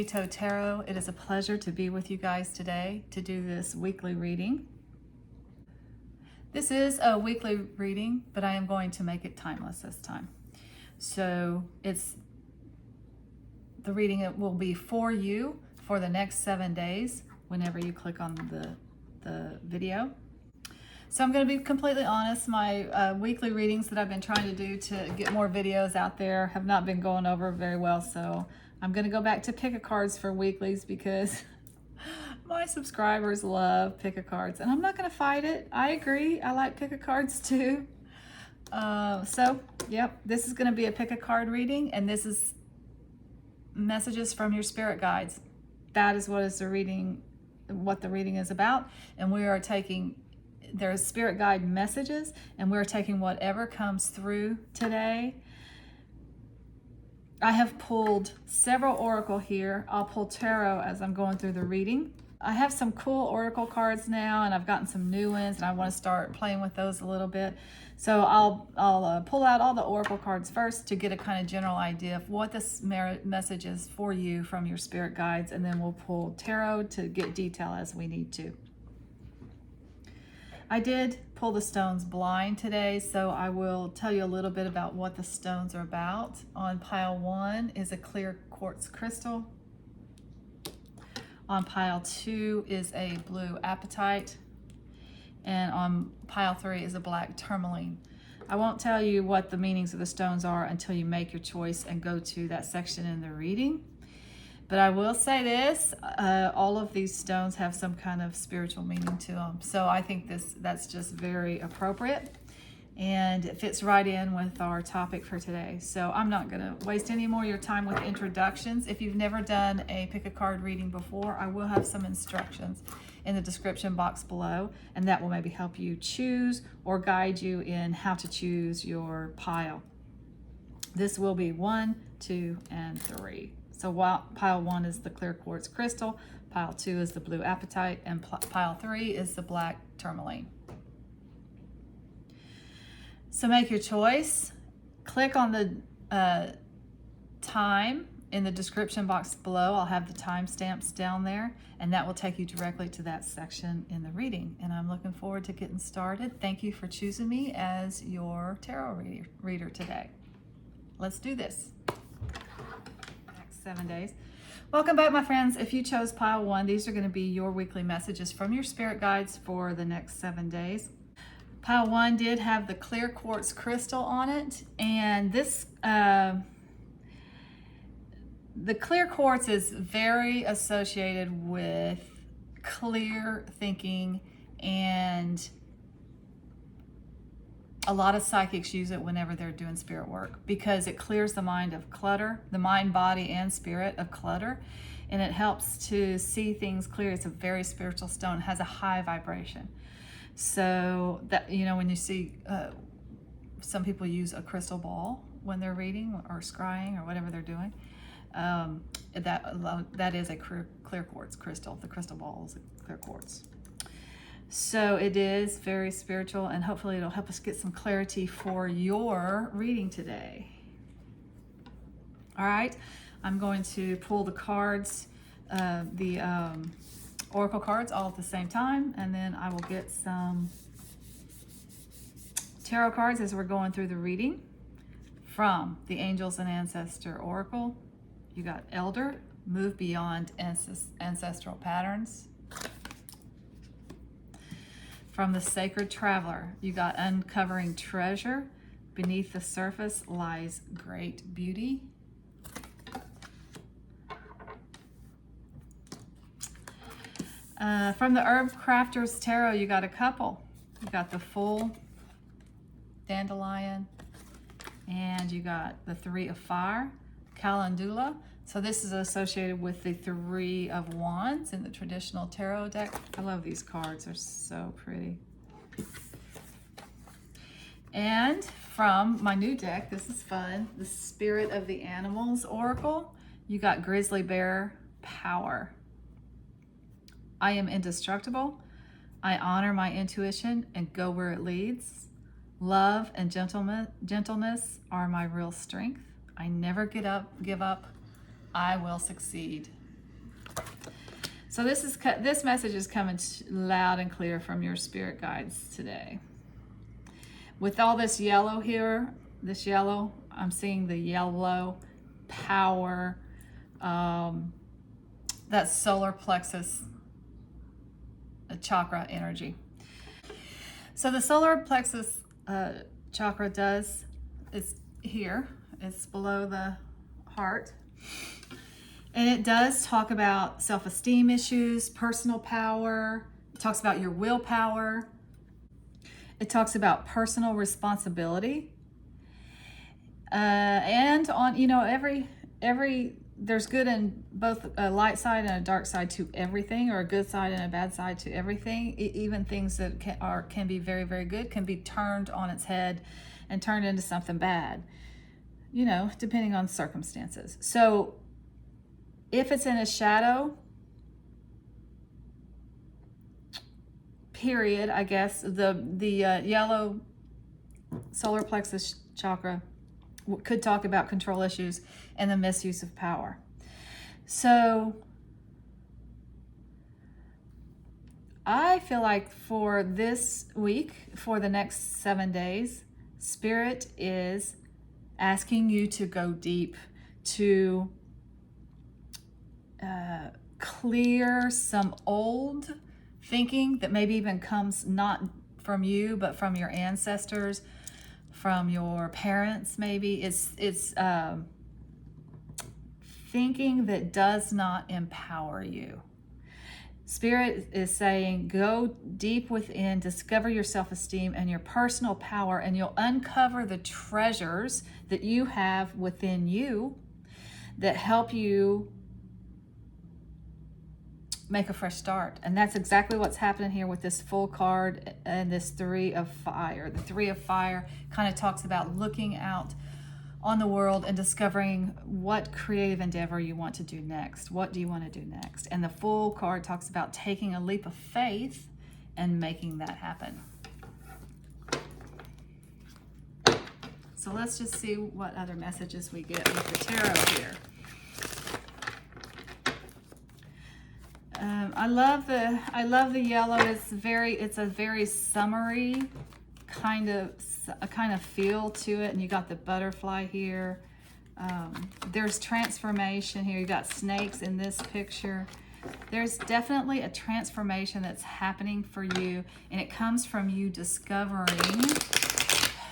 Mojito Tarot. It is a pleasure to be with you guys today to do this weekly reading. This is a weekly reading, but I am going to make it timeless this time. So the reading it will be for you for the next 7 days whenever you click on the video. So I'm going to be completely honest, my weekly readings that I've been trying to do to get more videos out there have not been going over very well, so I'm going to go back to pick-a-cards for weeklies because my subscribers love pick-a-cards, and I'm not going to fight it. I agree, I like pick-a-cards too. Yep, this is going to be a pick-a-card reading, and this is messages from your spirit guides. That is what the reading is about, and we are taking there's spirit guide messages, and we're taking whatever comes through today. I have pulled several oracle here. I'll pull tarot as I'm going through the reading. I have some cool oracle cards now, and I've gotten some new ones, and I want to start playing with those a little bit. So I'll pull out all the oracle cards first to get a kind of general idea of what this message is for you from your spirit guides, and then we'll pull tarot to get detail as we need to. I did pull the stones blind today, so I will tell you a little bit about what the stones are about. On pile 1 is a clear quartz crystal. On pile 2 is a blue apatite. And on pile 3 is a black tourmaline. I won't tell you what the meanings of the stones are until you make your choice and go to that section in the reading. But I will say this, all of these stones have some kind of spiritual meaning to them. So I think that's just very appropriate, and it fits right in with our topic for today. So I'm not gonna waste any more of your time with introductions. If you've never done a pick-a-card reading before, I will have some instructions in the description box below, and that will maybe help you choose or guide you in how to choose your pile. This will be 1, 2, and 3. So while pile 1 is the clear quartz crystal, pile 2 is the blue apatite, and pile 3 is the black tourmaline. So make your choice. Click on the time in the description box below. I'll have the timestamps down there, and that will take you directly to that section in the reading. And I'm looking forward to getting started. Thank you for choosing me as your tarot reader today. Let's do this. 7 days. Welcome back, my friends. If you chose pile 1, these are going to be your weekly messages from your spirit guides for the next 7 days. Pile 1 did have the clear quartz crystal on it, and this the clear quartz is very associated with clear thinking, and a lot of psychics use it whenever they're doing spirit work because it clears the mind of clutter, the mind, body, and spirit of clutter, and it helps to see things clear. It's a very spiritual stone. It has a high vibration. So that, you know, when you see some people use a crystal ball when they're reading or scrying or whatever they're doing, that is a clear quartz crystal. The crystal ball is a clear quartz. So it is very spiritual, and hopefully it'll help us get some clarity for your reading today. All right, I'm going to pull the cards, oracle cards all at the same time, and then I will get some tarot cards as we're going through the reading from the Angels and Ancestor Oracle. You got Elder, move beyond ancestral patterns. From the Sacred Traveler, you got uncovering treasure. Beneath the surface lies great beauty. From the Herbcrafter's Tarot, you got a couple. You got the full dandelion, and you got the 3 of fire, calendula. So this is associated with the 3 of wands in the traditional tarot deck. I love these cards, they're so pretty. And from my new deck, this is fun, the Spirit of the Animals Oracle, you got grizzly bear power. I am indestructible. I honor my intuition and go where it leads. Love and gentleness are my real strength. I never give up. I will succeed. So this message is coming loud and clear from your spirit guides today. With all this yellow here, I'm seeing the yellow power, that solar plexus chakra energy. So the solar plexus chakra it's here, it's below the heart. And it does talk about self-esteem issues, personal power. It talks about your willpower. It talks about personal responsibility. And on, there's good and both a light side and a dark side to everything, or a good side and a bad side to everything. Even things that can be very, very good can be turned on its head and turned into something bad, depending on circumstances. So if it's in a shadow period, I guess, the yellow solar plexus chakra could talk about control issues and the misuse of power. So I feel like for this week, for the next 7 days, Spirit is asking you to go deep, to clear some old thinking that maybe even comes not from you, but from your ancestors, from your parents. Maybe it's thinking that does not empower you. Spirit is saying, go deep within, discover your self-esteem and your personal power, and you'll uncover the treasures that you have within you that help you make a fresh start. And that's exactly what's happening here with this full card and this 3 of fire. The 3 of fire kind of talks about looking out on the world and discovering what creative endeavor you want to do next. What do you want to do next? And the full card talks about taking a leap of faith and making that happen. So let's just see what other messages we get with the tarot here. I love the yellow. It's a very summery kind of feel to it, and you got the butterfly here. There's transformation here. You got snakes in this picture. There's definitely a transformation that's happening for you, and it comes from you discovering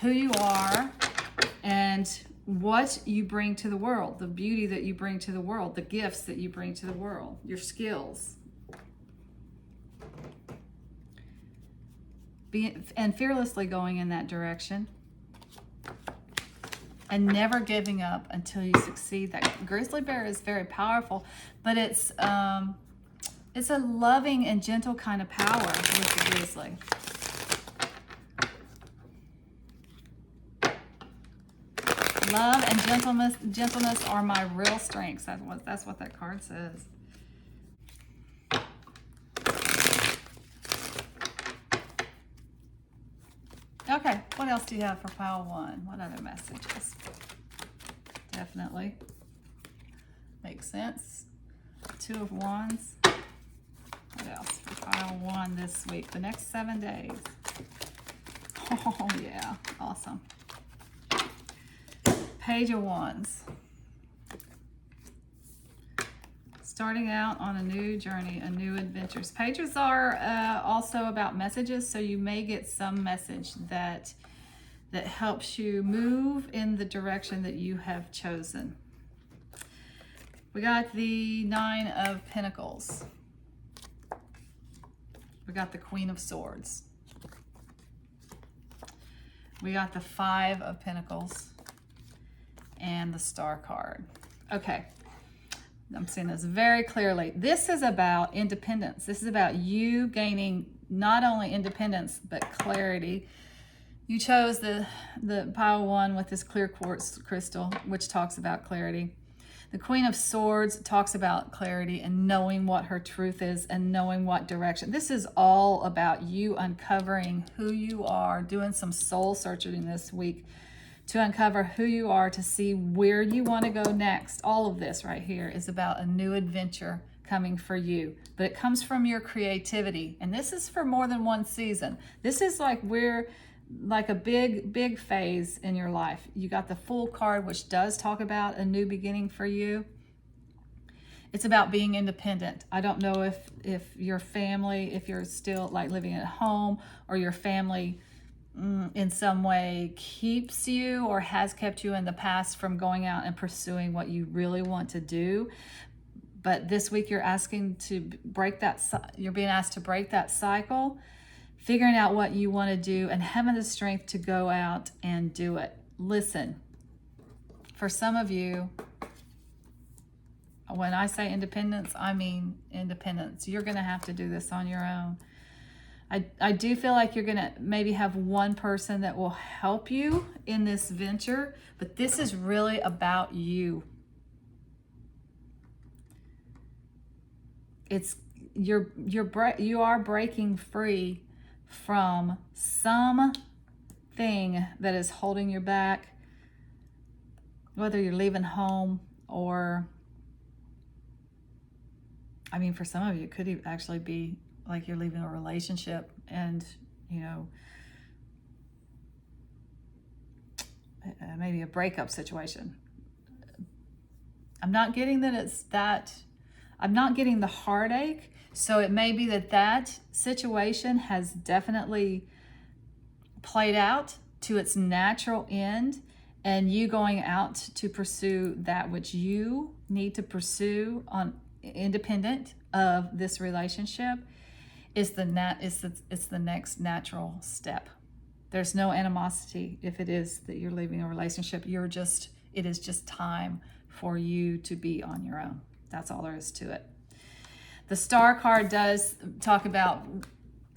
who you are and what you bring to the world, the beauty that you bring to the world, the gifts that you bring to the world, your skills. And fearlessly going in that direction. And never giving up until you succeed. That grizzly bear is very powerful, but it's a loving and gentle kind of power with the grizzly. Love and gentleness are my real strengths. That's what that card says. Okay, what else do you have for pile 1? What other messages? Definitely makes sense. 2 of Wands. What else for pile 1 this week? The next 7 days. Oh yeah, awesome. Page of Wands. Starting out on a new journey, a new adventures. Pages are also about messages, so you may get some message that helps you move in the direction that you have chosen. We got the 9 of Pentacles. We got the Queen of Swords. We got the 5 of Pentacles and the Star card. Okay. I'm seeing this very clearly. This is about independence. This is about you gaining not only independence, but clarity. You chose the pile 1 with this clear quartz crystal, which talks about clarity. The Queen of Swords talks about clarity and knowing what her truth is and knowing what direction. This is all about you uncovering who you are, doing some soul searching this week to uncover who you are, to see where you want to go next. All of this right here is about a new adventure coming for you, but it comes from your creativity. And this is for more than one season. This is like we're like a big phase in your life. You got the Fool card, which does talk about a new beginning for you. It's about being independent. I don't know if your family, if you're still like living at home, or your family in some way keeps you or has kept you in the past from going out and pursuing what you really want to do. But this week you're asking to break that, you're being asked to break that cycle, figuring out what you want to do and having the strength to go out and do it. Listen, for some of you, when I say independence, I mean independence. You're going to have to do this on your own. I do feel like you're going to maybe have one person that will help you in this venture, but this is really about you. You are breaking free from something that is holding you back, whether you're leaving home or, I mean, for some of you, it could actually be like you're leaving a relationship and, you know, maybe a breakup situation. I'm not getting that it's that, I'm not getting the heartache. So it may be that situation has definitely played out to its natural end, and you going out to pursue that which you need to pursue on independent of this relationship is the next natural step. There's no animosity if it is that you're leaving a relationship. It is just time for you to be on your own. That's all there is to it. The Star card does talk about,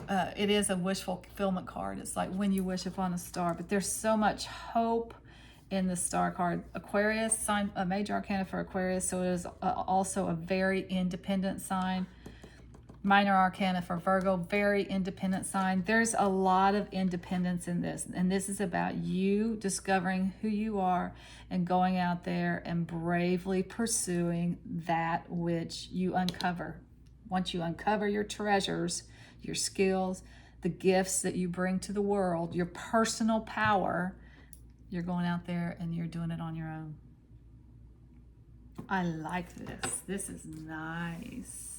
it is a wish fulfillment card. It's like when you wish upon a star, but there's so much hope in the Star card. Aquarius, sign, a major arcana for Aquarius, so it is also a very independent sign. Minor arcana for Virgo, very independent sign. There's a lot of independence in this, and this is about you discovering who you are and going out there and bravely pursuing that which you uncover. Once you uncover your treasures, your skills, the gifts that you bring to the world, your personal power, you're going out there and you're doing it on your own. I like this. This is nice.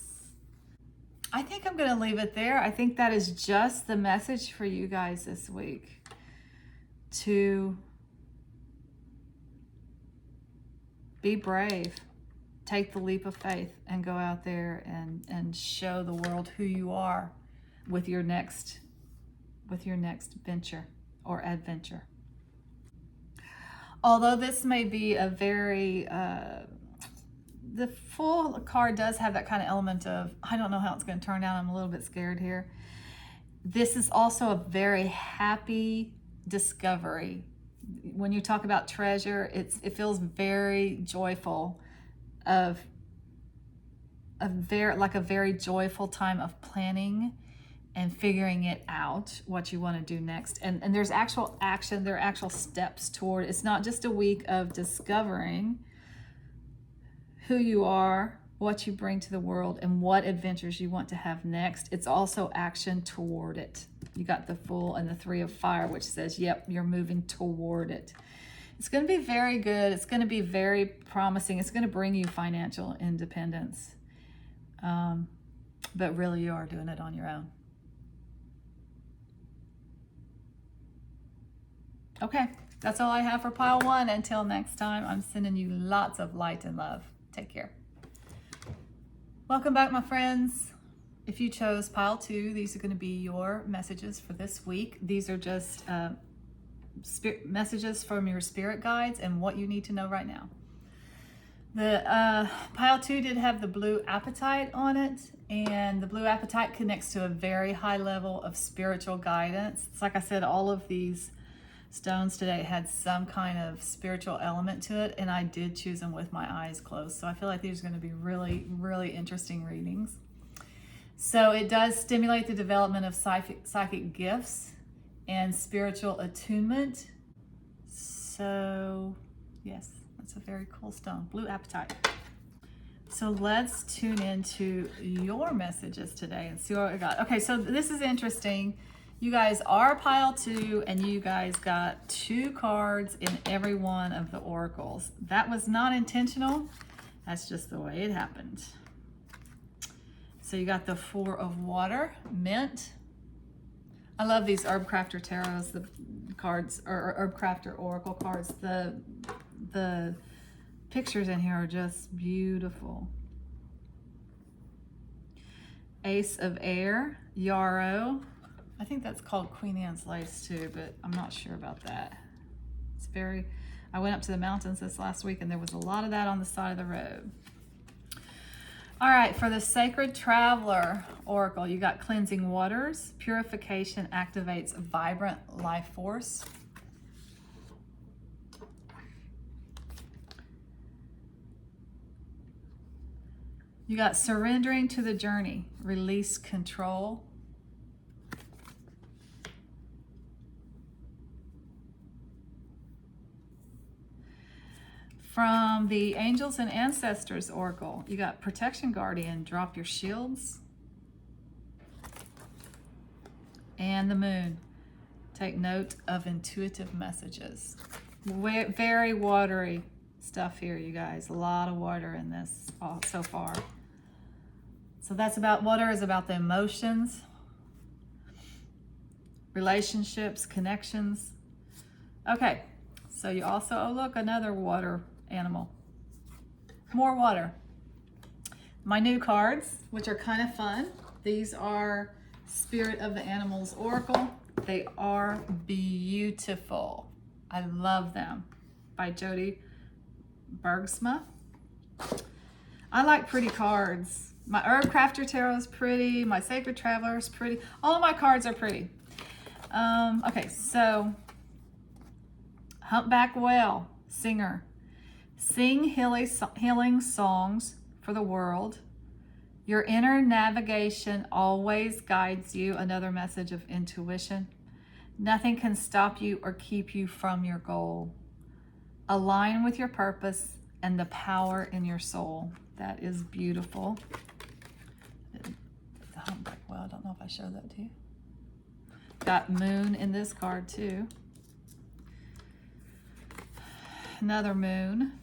I think I'm going to leave it there. I think that is just the message for you guys this week. To be brave. Take the leap of faith and go out there and show the world who you are with your next venture or adventure. Although this may be a very the Fool card does have that kind of element of, I don't know how it's going to turn out. I'm a little bit scared here. This is also a very happy discovery. When you talk about treasure, it feels very joyful, of a very joyful time of planning and figuring it out, what you want to do next. And there's actual action, there are actual steps toward, it's not just a week of discovering who you are, what you bring to the world, and what adventures you want to have next. It's also action toward it. You got the Fool and the Three of Fire, which says, yep, you're moving toward it. It's going to be very good. It's going to be very promising. It's going to bring you financial independence. But really, you are doing it on your own. Okay, that's all I have for pile one. Until next time, I'm sending you lots of light and love. Take care. Welcome back, my friends. If you chose pile two, these are going to be your messages for this week. These are just messages from your spirit guides and what you need to know right now. The pile two did have the blue apatite on it, and the blue apatite connects to a very high level of spiritual guidance. It's like I said, all of these stones today had some kind of spiritual element to it, and I did choose them with my eyes closed. So I feel like these are going to be really, really interesting readings. So it does stimulate the development of psychic gifts and spiritual attunement. So yes, that's a very cool stone, blue apatite. So let's tune into your messages today and see what we got. Okay, so this is interesting. You guys are pile 2, and you guys got 2 cards in every one of the oracles. That was not intentional. That's just the way it happened. So you got the 4 of water, mint. I love these Herbcrafter tarots, the cards, or Herbcrafter oracle cards. The pictures in here are just beautiful. Ace of air, yarrow. I think that's called Queen Anne's lace too, but I'm not sure about that. It's very, I went up to the mountains this last week and there was a lot of that on the side of the road. All right, for the Sacred Traveler Oracle, you got cleansing waters. Purification activates vibrant life force. You got surrendering to the journey. Release control. From the Angels and Ancestors Oracle, you got Protection Guardian, drop your shields. And the Moon, take note of intuitive messages. Very watery stuff here, you guys. A lot of water in this so far. So that's about, water is about the emotions, relationships, connections. Okay, so you also, oh look, another water animal. More water. My new cards, which are kind of fun. These are Spirit of the Animals Oracle. They are beautiful. I love them. By Jody, Bergsma. I like pretty cards. My Herbcrafter Tarot is pretty. My Sacred Traveler is pretty. All of my cards are pretty. Okay, so Humpback Whale, singer. Sing healing songs for the world. Your inner navigation always guides you. Another message of intuition. Nothing can stop you or keep you from your goal. Align with your purpose and the power in your soul. That is beautiful. The humpback whale, I don't know if I showed that to you. Got Moon in this card too. Another Moon.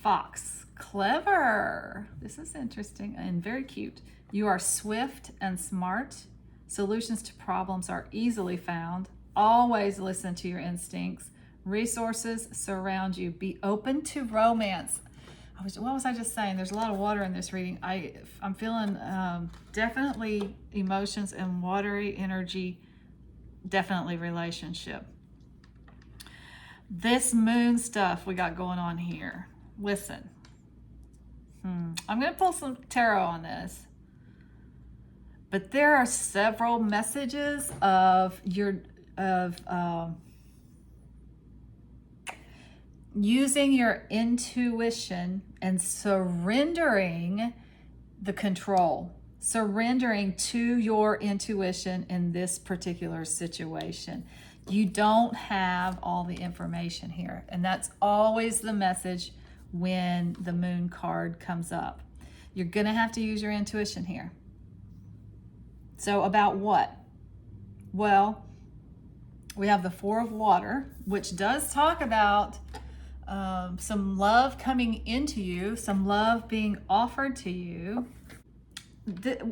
Fox, clever. This is interesting and very cute. You are swift and smart. Solutions to problems are easily found. Always listen to your instincts. Resources surround you. Be open to romance. What was I just saying? There's a lot of water in this reading. I'm feeling definitely emotions and watery energy. Definitely relationship. This moon stuff we got going on here. Listen. I'm going to pull some tarot on this. But there are several messages of using your intuition and surrendering the control. Surrendering to your intuition in this particular situation. You don't have all the information here. And that's always the message when the Moon card comes up. You're going to have to use your intuition here. So about what? Well, we have the 4 of water, which does talk about some love coming into you, some love being offered to you.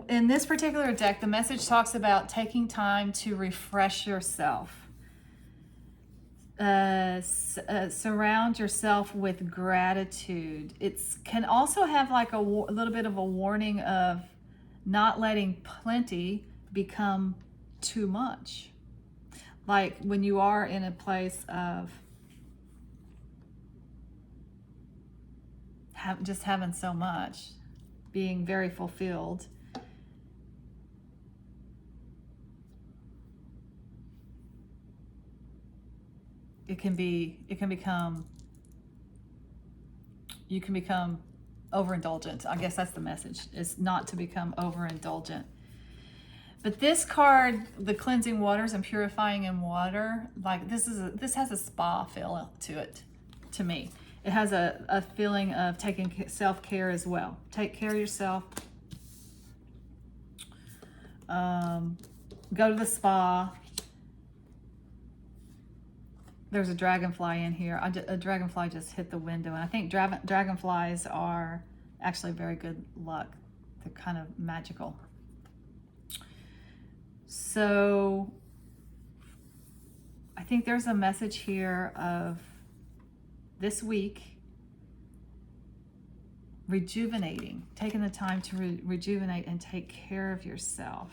In this particular deck, the message talks about taking time to refresh yourself. Surround yourself with gratitude. It can also have like a little bit of a warning of not letting plenty become too much. Like when you are in a place of just having so much, being very fulfilled. You can become overindulgent. I guess that's the message, is not to become overindulgent. But this card, the cleansing waters and purifying in water, like this has a spa feel to it, to me. It has a feeling of taking self-care as well. Take care of yourself. Go to the spa. There's a dragonfly in here. A dragonfly just hit the window, and I think dragonflies are actually very good luck. They're kind of magical. So I think there's a message here of this week rejuvenating, taking the time to rejuvenate and take care of yourself.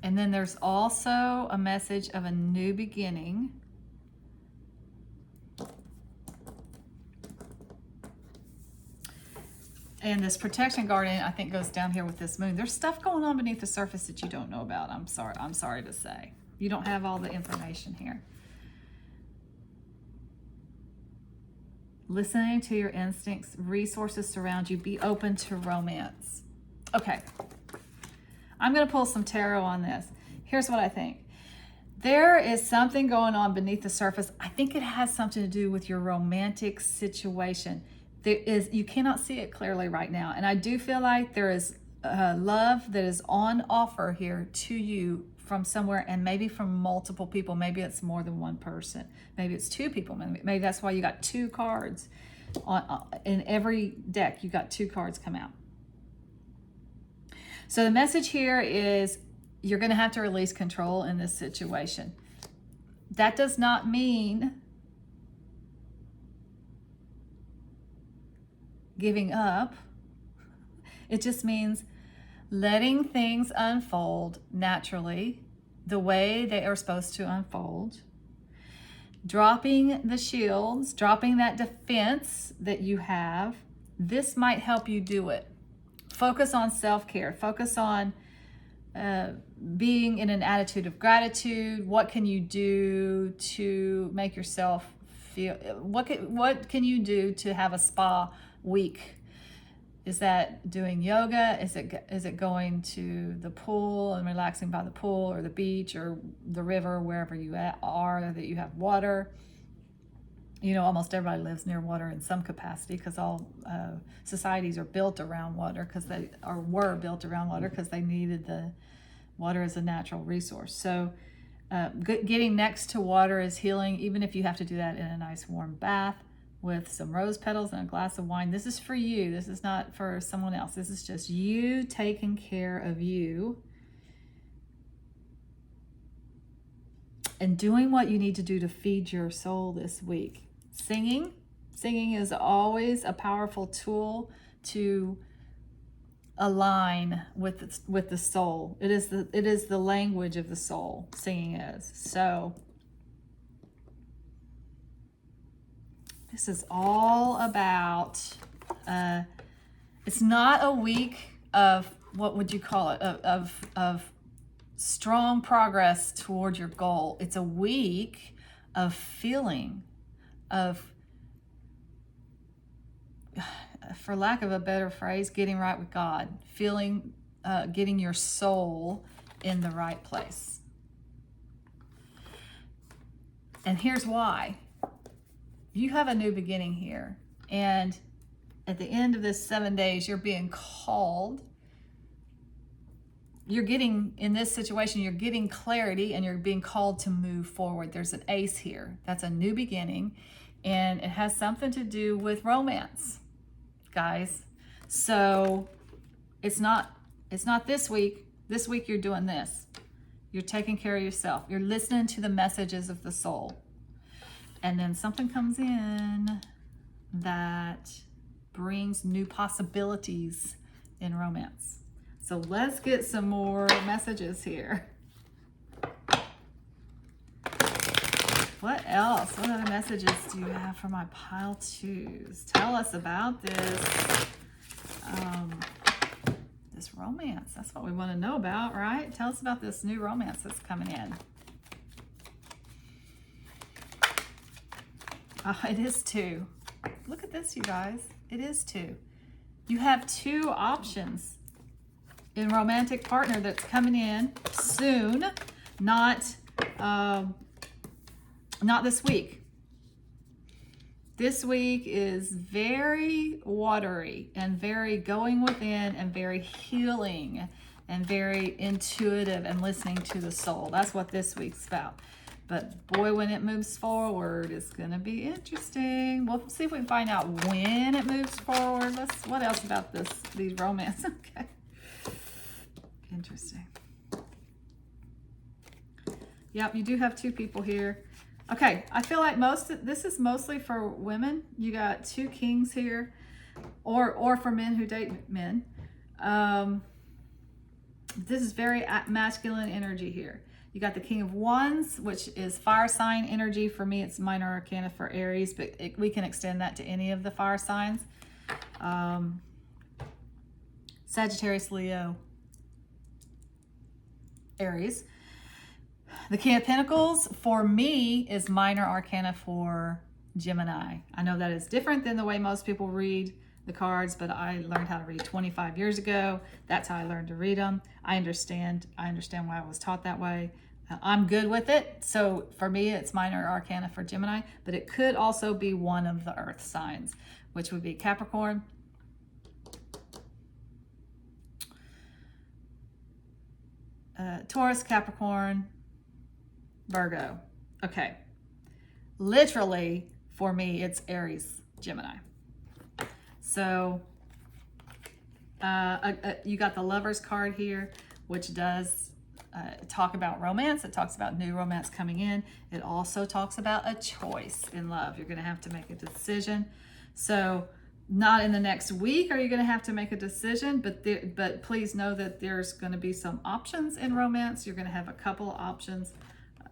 And then there's also a message of a new beginning. And this protection guardian, I think, goes down here with this moon. There's stuff going on beneath the surface that you don't know about. I'm sorry to say. You don't have all the information here. Listening to your instincts, resources surround you. Be open to romance. Okay. I'm going to pull some tarot on this. Here's what I think. There is something going on beneath the surface. I think it has something to do with your romantic situation. You cannot see it clearly right now. And I do feel like there is love that is on offer here to you from somewhere, and maybe from multiple people. Maybe it's more than one person. Maybe it's two people. Maybe that's why you got two cards. In every deck, you got two cards come out. So the message here is you're going to have to release control in this situation. That does not mean giving up. It just means letting things unfold naturally, the way they are supposed to unfold. Dropping the shields, dropping that defense that you have. This might help you do it. Focus on self-care. Focus on being in an attitude of gratitude. What can you do to make yourself feel? What can you do to have a spa week? Is that doing yoga? Is it going to the pool and relaxing by the pool or the beach or the river, wherever you are, that you have water? You know, almost everybody lives near water in some capacity, because all societies are built around water, were built around water because they needed the water as a natural resource. So getting next to water is healing, even if you have to do that in a nice warm bath with some rose petals and a glass of wine. This is for you. This is not for someone else. This is just you taking care of you and doing what you need to do to feed your soul this week. Singing is always a powerful tool to align with the soul. It is the language of the soul. Singing is. So this is all about. It's not a week of, what would you call it? Of strong progress toward your goal. It's a week of feeling, of, for lack of a better phrase, getting right with God, feeling, getting your soul in the right place. And here's why. You have a new beginning here. And at the end of this 7 days, you're being called. You're getting, in this situation, you're getting clarity and you're being called to move forward. There's an ace here. That's a new beginning. And it has something to do with romance, guys. So it's not this week. This week you're doing this. You're taking care of yourself. You're listening to the messages of the soul. And then something comes in that brings new possibilities in romance. So let's get some more messages here. What else? What other messages do you have for my pile twos? Tell us about this romance. That's what we want to know about, right? Tell us about this new romance that's coming in. Oh, it is 2. Look at this, you guys. It is 2. You have 2 options in romantic partner that's coming in soon, not this week. This week is very watery and very going within and very healing and very intuitive and listening to the soul. That's what this week's about. But boy, when it moves forward, it's going to be interesting. We'll see if we can find out when it moves forward. What else about these romance? Okay. Interesting. Yep, you do have 2 people here. Okay, I feel like this is mostly for women. You got 2 kings here, or for men who date men. This is very masculine energy here. You got the King of Wands, which is fire sign energy. For me, it's minor arcana for Aries, but we can extend that to any of the fire signs. Sagittarius, Leo, Aries. The King of Pentacles, for me, is minor arcana for Gemini. I know that is different than the way most people read the cards, but I learned how to read 25 years ago. That's how I learned to read them. I understand why I was taught that way. I'm good with it. So for me, it's minor arcana for Gemini, but it could also be one of the earth signs, which would be Capricorn, Taurus, Capricorn, Virgo. Okay. Literally, for me, it's Aries, Gemini. So you got the Lovers card here, which does talk about romance. It talks about new romance coming in. It also talks about a choice in love. You're going to have to make a decision. So not in the next week are you going to have to make a decision, but please know that there's going to be some options in romance. You're going to have a couple of options,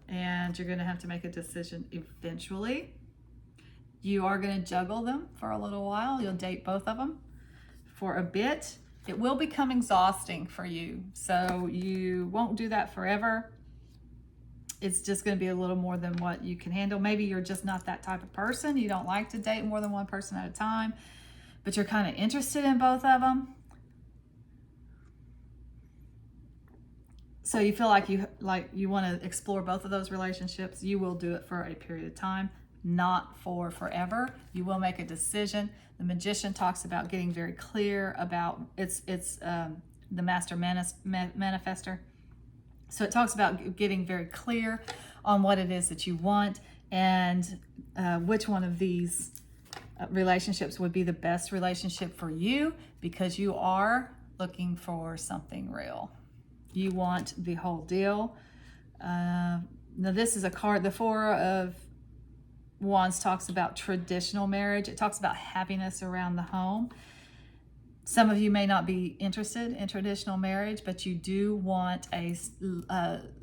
and you're going to have to make a decision eventually. You are going to juggle them for a little while. You'll date both of them for a bit. It will become exhausting for you, so you won't do that forever. It's just going to be a little more than what you can handle. Maybe you're just not that type of person. You don't like to date more than one person at a time, but you're kind of interested in both of them. So you feel like you want to explore both of those relationships. You will do it for a period of time, not for forever. You will make a decision. The Magician talks about getting very clear about it's the Master Manifester. So it talks about getting very clear on what it is that you want and which one of these relationships would be the best relationship for you, because you are looking for something real. You want the whole deal. Now this is a card, the Four of Wands talks about traditional marriage. It talks about happiness around the home. Some of you may not be interested in traditional marriage, but you do want a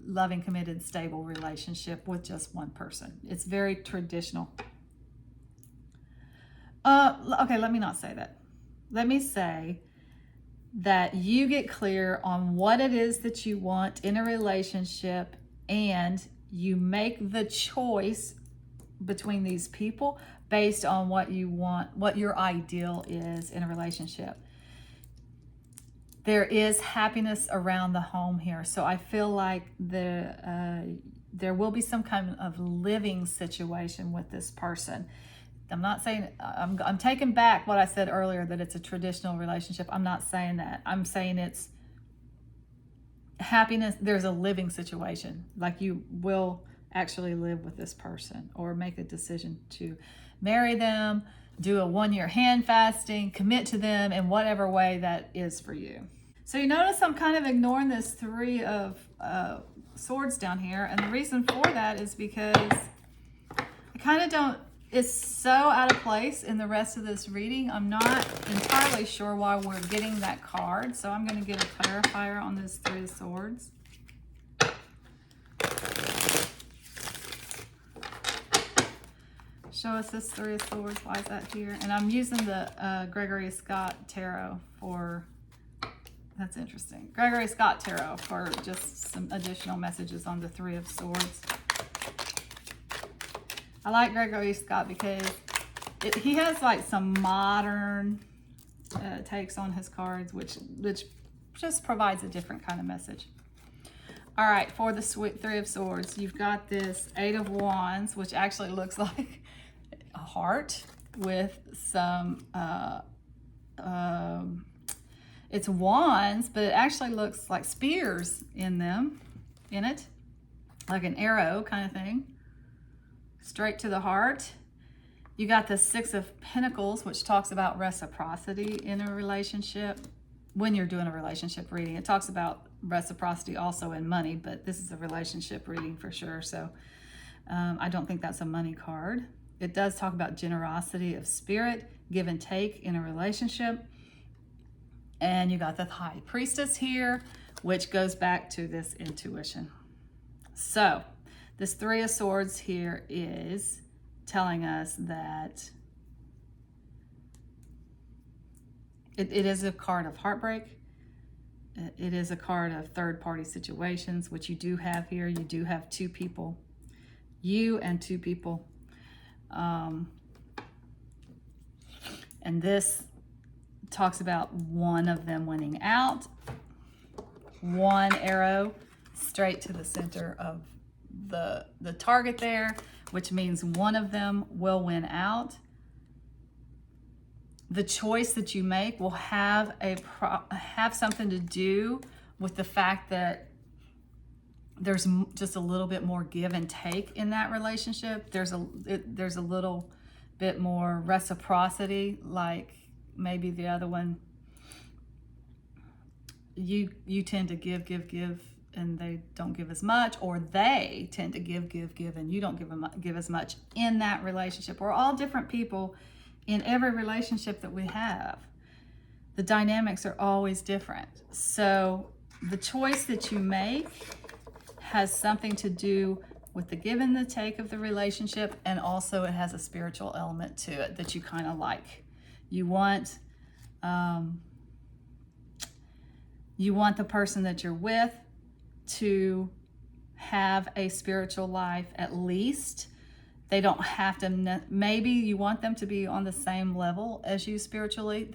loving, committed, stable relationship with just one person. It's very traditional. Okay, let me not say that. Let me say that you get clear on what it is that you want in a relationship, and you make the choice between these people based on what you want, what your ideal is in a relationship. There is happiness around the home here. So I feel like there will be some kind of living situation with this person. I'm not saying, I'm taking back what I said earlier, that it's a traditional relationship. I'm not saying that. I'm saying it's happiness. There's a living situation. Like you will actually live with this person or make a decision to marry them, do a 1-year hand fasting, commit to them in whatever way that is for you. So you notice I'm kind of ignoring this 3 of Swords down here. And the reason for that is because I kind of don't, it's so out of place in the rest of this reading. I'm not entirely sure why we're getting that card. So I'm going to get a clarifier on this 3 of Swords. Show us this 3 of Swords. Why is that here? And I'm using the Gregory Scott Tarot for That's interesting. Gregory Scott Tarot for just some additional messages on the Three of Swords. I like Gregory Scott because he has like some modern takes on his cards, which just provides a different kind of message. All right, for the Three of Swords, you've got this Eight of Wands, which actually looks like a heart with some, it's wands, but it actually looks like spears in it, like an arrow kind of thing, straight to the heart. You got the Six of Pentacles, which talks about reciprocity in a relationship. When you're doing a relationship reading, it talks about reciprocity also in money, but this is a relationship reading for sure. So I don't think that's a money card. It does talk about generosity of spirit, give and take in a relationship. And you got the High Priestess here, which goes back to this intuition. So this Three of Swords here is telling us that it is a card of heartbreak. It is a card of third-party situations, which you do have here. You do have two people, you and two people. And this talks about one of them winning out. One arrow straight to the center of the target there, which means one of them will win out. The choice that you make will have something to do with the fact that there's just a little bit more give and take in that relationship. There's a little bit more reciprocity, like maybe the other one, you tend to give and they don't give as much, or they tend to give and you don't give as much in that relationship. We're all different people in every relationship that we have. The dynamics are always different. So the choice that you make has something to do with the give and the take of the relationship, and also it has a spiritual element to it that you kind of like. You want the person that you're with to have a spiritual life at least. They don't have to, maybe you want them to be on the same level as you spiritually.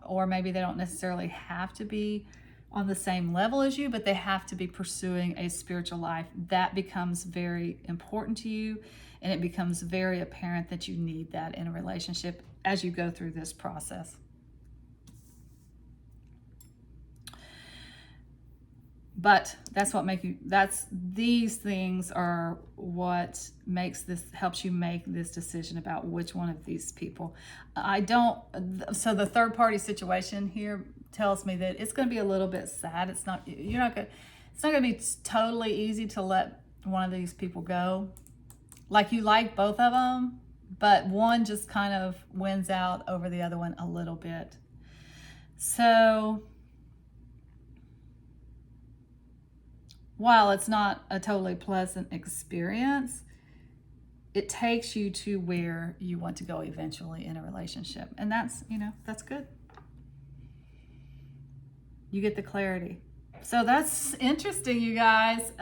Or maybe they don't necessarily have to be on the same level as you, but they have to be pursuing a spiritual life. That becomes very important to you, and it becomes very apparent that you need that in a relationship as you go through this process. But these things are what helps you make this decision about which one of these people. So the third party situation here tells me that it's going to be a little bit sad. It's not going to be totally easy to let one of these people go. Like, you like both of them, but one just kind of wins out over the other one a little bit. So while it's not a totally pleasant experience, it takes you to where you want to go eventually in a relationship. And that's good. You get the clarity. So that's interesting, you guys.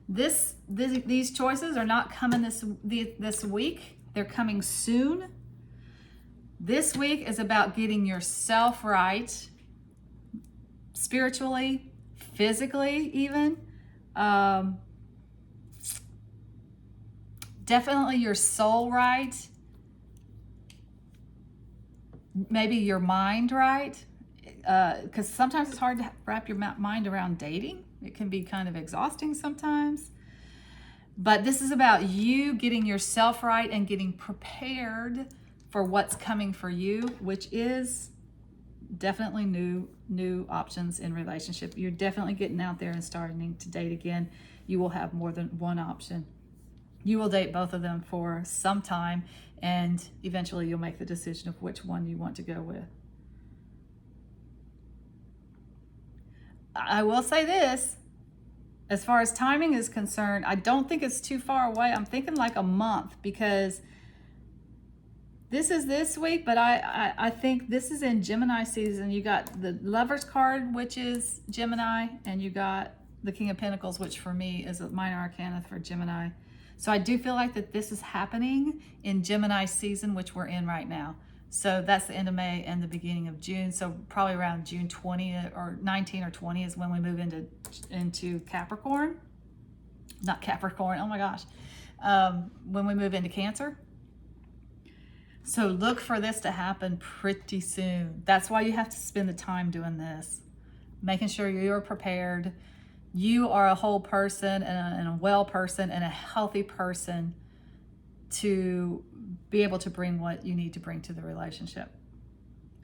These choices are not coming this week. They're coming soon. This week is about getting yourself right, spiritually, physically even. Definitely your soul right. Maybe your mind right. Because sometimes it's hard to wrap your mind around dating. It can be kind of exhausting sometimes. But this is about you getting yourself right and getting prepared for what's coming for you, which is definitely new options in relationship. You're definitely getting out there and starting to date again. You will have more than one option. You will date both of them for some time, and eventually you'll make the decision of which one you want to go with. I will say this, as far as timing is concerned, I don't think it's too far away. I'm thinking like a month, because This is this week, but I think this is in Gemini season. You got the Lover's card, which is Gemini, and you got the King of Pentacles, which for me is a minor arcana for Gemini. So I do feel like that this is happening in Gemini season, which we're in right now. So that's the end of May and the beginning of June. So probably around June 20 or 19 or 20 is when we move into Capricorn. Not Capricorn, oh my gosh. When we move into Cancer. So look for this to happen pretty soon. That's why you have to spend the time doing this. Making sure you're prepared. You are a whole person and a well person and a healthy person to be able to bring what you need to bring to the relationship.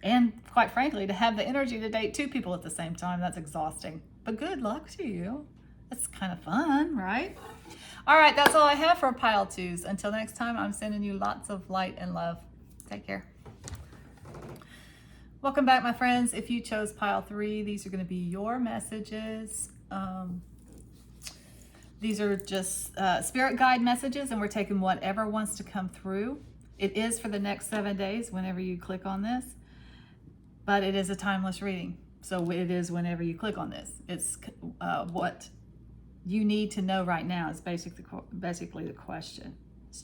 And quite frankly, to have the energy to date two people at the same time, that's exhausting. But good luck to you. It's kind of fun, right? All right, that's all I have for pile twos. Until next time, I'm sending you lots of light and love. Take care. Welcome back, my friends. If you chose pile three, these are going to be your messages. These are just spirit guide messages, and we're taking whatever wants to come through. It is for the next 7 days whenever you click on this, but it is a timeless reading. So it is whenever you click on this. It's what you need to know right now is basically the question. It's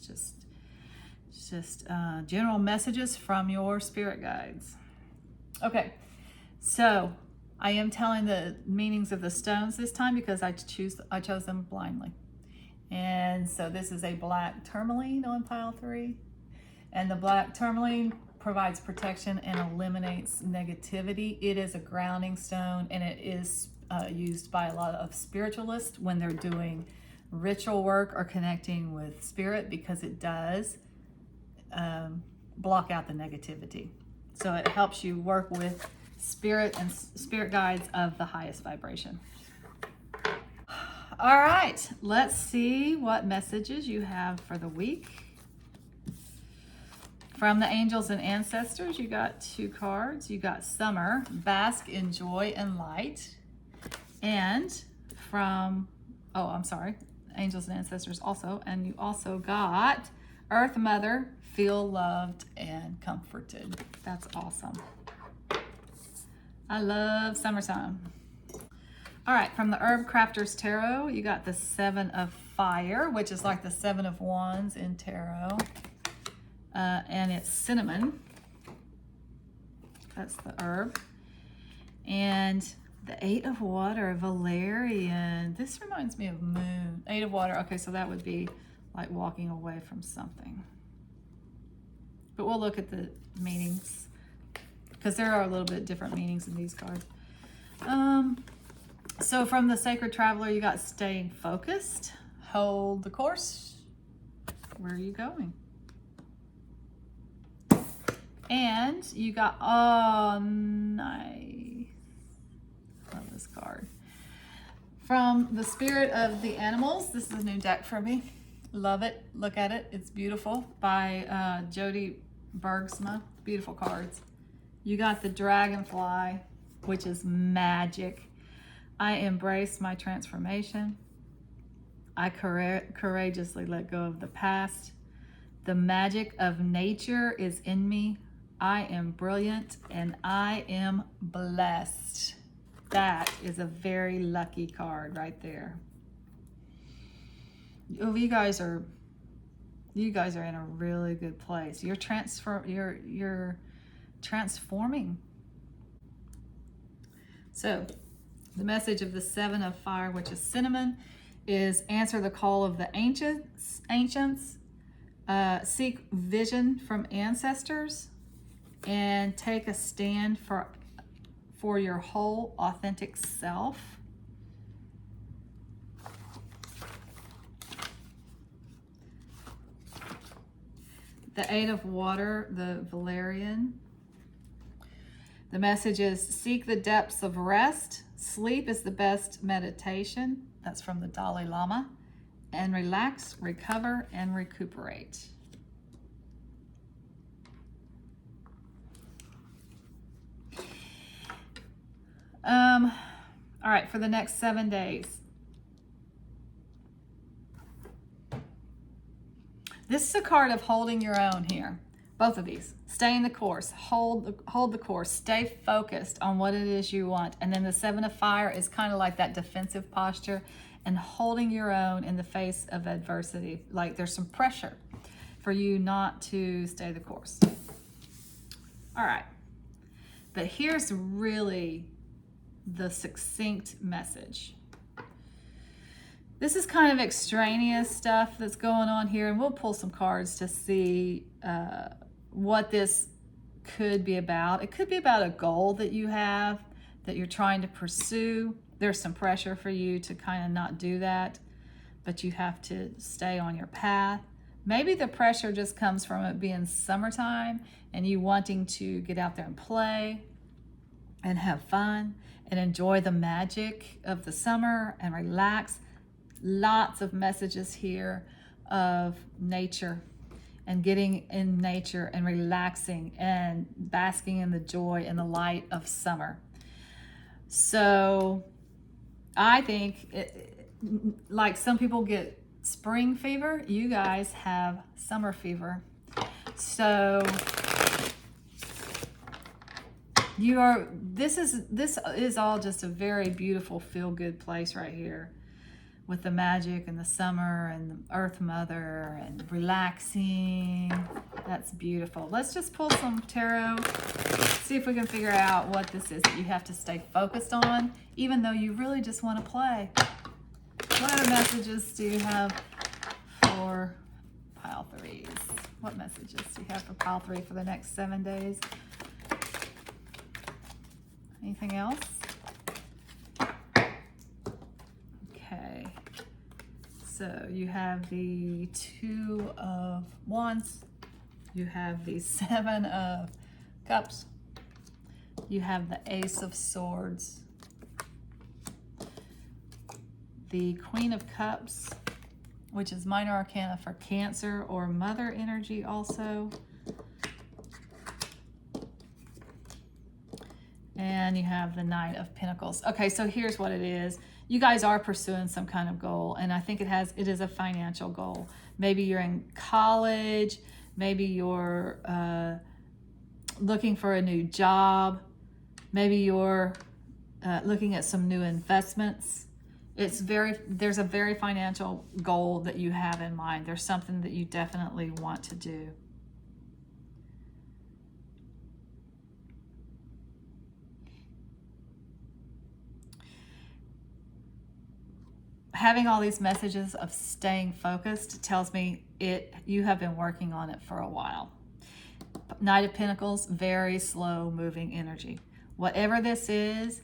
just general messages from your spirit guides. Okay, so I am telling the meanings of the stones this time because I chose them blindly. And so this is a black tourmaline on pile three. And the black tourmaline provides protection and eliminates negativity. It is a grounding stone, and it is used by a lot of spiritualists when they're doing ritual work or connecting with spirit, because it does block out the negativity. So it helps you work with spirit and spirit guides of the highest vibration. All right, let's see what messages you have for the week. From the angels and ancestors, you got 2 cards. You got summer, bask in joy and light. And from, angels and ancestors also. And you also got Earth Mother, feel loved and comforted. That's awesome. I love summertime. All right, from the Herbcrafter's Tarot, you got the 7 of Fire, which is like the 7 of Wands in Tarot. And it's cinnamon. That's the herb. And the 8 of Water, Valerian. This reminds me of Moon. 8 of Water, okay, so that would be like walking away from something. But we'll look at the meanings, because there are a little bit different meanings in these cards. So from the Sacred Traveler, you got staying focused, hold the course. Where are you going? And you got, oh, nice. Love this card. From the Spirit of the Animals, this is a new deck for me. Love it. Look at it. It's beautiful. By Jody Bergsma. Beautiful cards. You got the Dragonfly, which is magic. I embrace my transformation. I courageously let go of the past. The magic of nature is in me. I am brilliant and I am blessed. That is a very lucky card right there. Oh, you guys are in a really good place. You're transforming. So the message of the 7 of Fire, which is cinnamon, is answer the call of the ancients, seek vision from ancestors, and take a stand for your whole authentic self. The 8 of Water, the Valerian. The message is seek the depths of rest. Sleep is the best meditation. That's from the Dalai Lama. And relax, recover, and recuperate. All right, for the next 7 days. This is a card of holding your own here. Both of these. Stay the course. Hold the course. Stay focused on what it is you want. And then the Seven of Fire is kind of like that defensive posture and holding your own in the face of adversity. Like there's some pressure for you not to stay the course. All right. But here's really the succinct message. This is kind of extraneous stuff that's going on here, and we'll pull some cards to see what this could be about. It could be about a goal that you have, that you're trying to pursue. There's some pressure for you to kind of not do that, but you have to stay on your path. Maybe the pressure just comes from it being summertime and you wanting to get out there and play and have fun and enjoy the magic of the summer and relax. Lots of messages here of nature and getting in nature and relaxing and basking in the joy and the light of summer. So I think, like some people get spring fever, you guys have summer fever. So this is all just a very beautiful feel-good place right here, with the magic and the summer and the Earth Mother and relaxing. That's beautiful. Let's just pull some tarot, see if we can figure out what this is that you have to stay focused on, even though you really just want to play. What other messages do you have for pile threes? What messages do you have for pile three for the next 7 days? Anything else? Okay. So you have the Two of Wands. You have the Seven of Cups. You have the Ace of Swords. The Queen of Cups, which is minor arcana for Cancer or mother energy also. And you have the Knight of Pentacles. Okay, so here's what it is. You guys are pursuing some kind of goal, and I think it is a financial goal. Maybe you're in college, maybe you're looking for a new job, maybe you're looking at some new investments. There's a very financial goal that you have in mind. There's something that you definitely want to do. Having all these messages of staying focused tells me you have been working on it for a while. Knight of Pentacles, very slow moving energy. Whatever this is,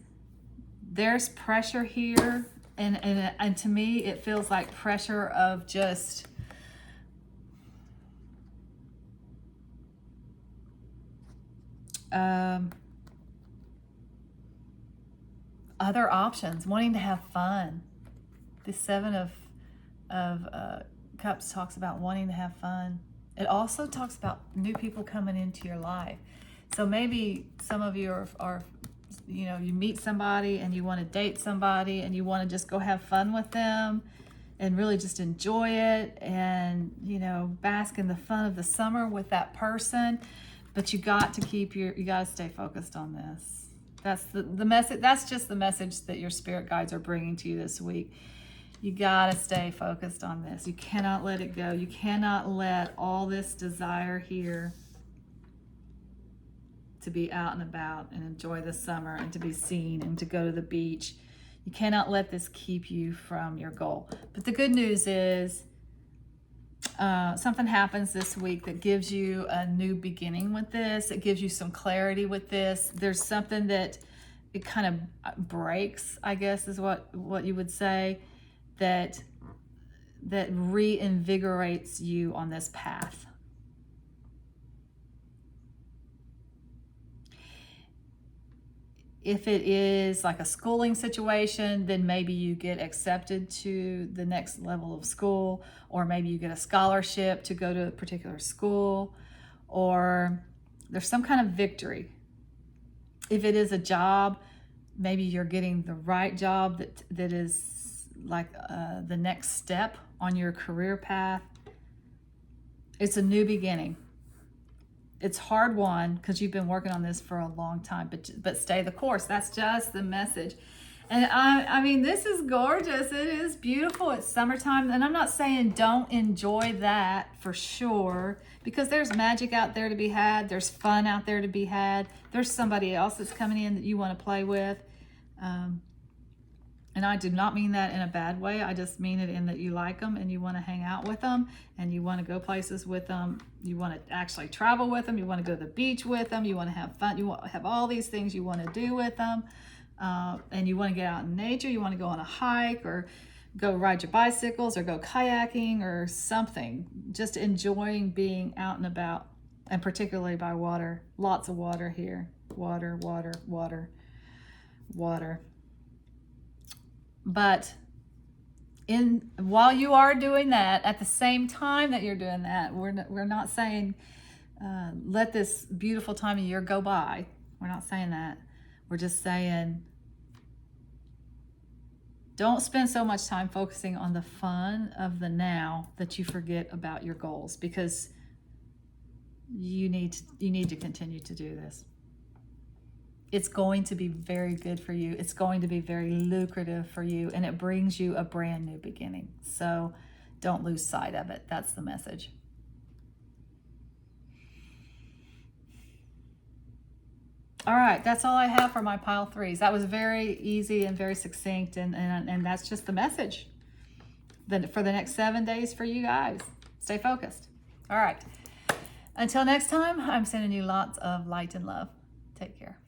there's pressure here, and to me it feels like pressure of just other options, wanting to have fun. The Seven of Cups talks about wanting to have fun. It also talks about new people coming into your life. So maybe some of you are you meet somebody and you want to date somebody and you want to just go have fun with them and really just enjoy it and, bask in the fun of the summer with that person. But you got to stay focused on this. That's the message. That's just the message that your spirit guides are bringing to you this week. You got to stay focused on this. You cannot let it go. You cannot let all this desire here to be out and about and enjoy the summer and to be seen and to go to the beach. You cannot let this keep you from your goal. But the good news is something happens this week that gives you a new beginning with this. It gives you some clarity with this. There's something that it kind of breaks, I guess is what you would say, that reinvigorates you on this path. If it is like a schooling situation, then maybe you get accepted to the next level of school, or maybe you get a scholarship to go to a particular school, or there's some kind of victory. If it is a job, maybe you're getting the right job that is like the next step on your career path. It's a new beginning. it's hard won because you've been working on this for a long time, but stay the course. That's just the message. And I mean, this is gorgeous. It is beautiful. It's summertime. And I'm not saying don't enjoy that for sure, because there's magic out there to be had. There's fun out there to be had. There's somebody else that's coming in that you want to play with. And I do not mean that in a bad way. I just mean it in that you like them and you want to hang out with them and you want to go places with them. You want to actually travel with them. You want to go to the beach with them. You want to have fun. You want to have all these things you want to do with them. And you want to get out in nature. You want to go on a hike or go ride your bicycles or go kayaking or something. Just enjoying being out and about, and particularly by water. Lots of water here. Water, water, water, water. But while you are doing that, at the same time that you're doing that, we're not saying let this beautiful time of year go by. We're not saying that. We're just saying don't spend so much time focusing on the fun of the now that you forget about your goals, because you need to continue to do this. It's going to be very good for you. It's going to be very lucrative for you, and it brings you a brand new beginning. So don't lose sight of it. That's the message. All right, that's all I have for my pile threes. That was very easy and very succinct, and that's just the message for the next 7 days for you guys. Stay focused. All right. Until next time, I'm sending you lots of light and love. Take care.